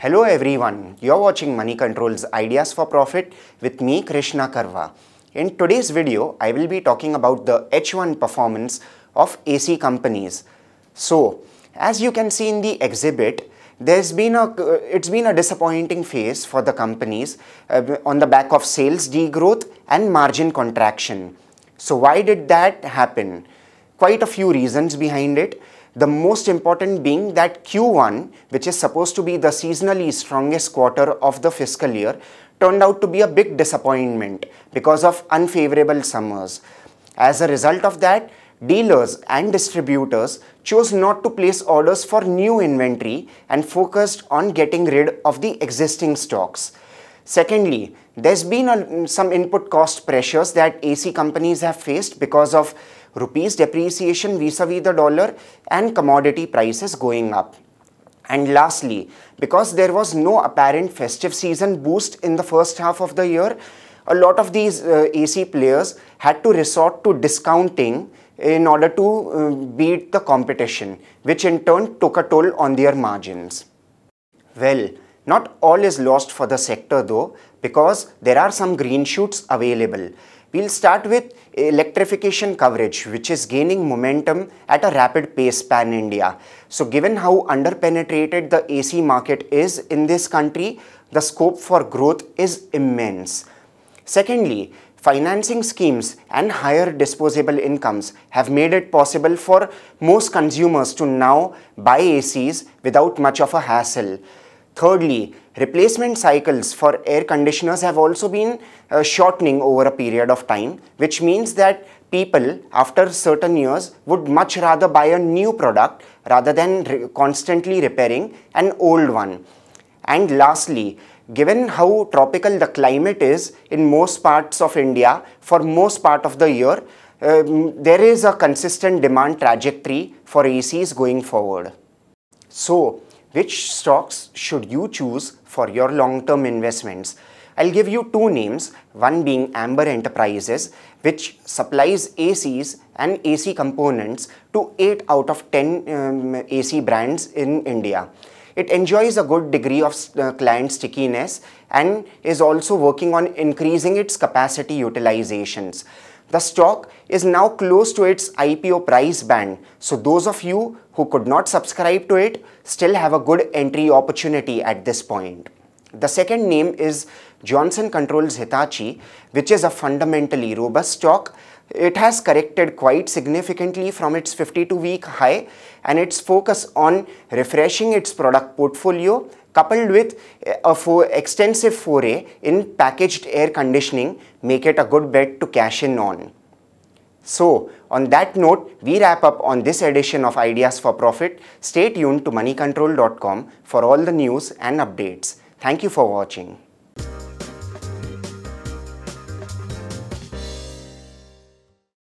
Hello everyone, you're watching Moneycontrol's Ideas for Profit with me Krishna Karwa. In today's video, I will be talking about the H1 performance of AC companies. So, as you can see in the exhibit, it's been a disappointing phase for the companies on the back of sales degrowth and margin contraction. So why did that happen? Quite a few reasons behind it. The most important being that Q1, which is supposed to be the seasonally strongest quarter of the fiscal year, turned out to be a big disappointment because of unfavorable summers. As a result of that, dealers and distributors chose not to place orders for new inventory and focused on getting rid of the existing stocks. Secondly, there's been some input cost pressures that AC companies have faced because of rupees depreciation vis-a-vis the dollar and commodity prices going up. And lastly, because there was no apparent festive season boost in the first half of the year, a lot of these AC players had to resort to discounting in order to beat the competition, which in turn took a toll on their margins. Well, not all is lost for the sector though, because there are some green shoots available. We'll start with electrification coverage, which is gaining momentum at a rapid pace pan-India. So given how underpenetrated the AC market is in this country, the scope for growth is immense. Secondly, financing schemes and higher disposable incomes have made it possible for most consumers to now buy ACs without much of a hassle. Thirdly, replacement cycles for air conditioners have also been shortening over a period of time, which means that people after certain years would much rather buy a new product rather than constantly repairing an old one. And lastly, given how tropical the climate is in most parts of India for most part of the year, there is a consistent demand trajectory for ACs going forward. So, which stocks should you choose for your long-term investments? I'll give you two names, one being Amber Enterprises, which supplies ACs and AC components to 8 out of 10 AC brands in India. It enjoys a good degree of client stickiness and is also working on increasing its capacity utilizations. The stock is now close to its IPO price band, so those of you who could not subscribe to it still have a good entry opportunity at this point. The second name is Johnson Controls Hitachi, which is a fundamentally robust stock. It has corrected quite significantly from its 52-week high, and its focus on refreshing its product portfolio coupled with a extensive foray in packaged air conditioning make it a good bet to cash in on. So, on that note, we wrap up on this edition of Ideas for Profit. Stay tuned to moneycontrol.com for all the news and updates. Thank you for watching.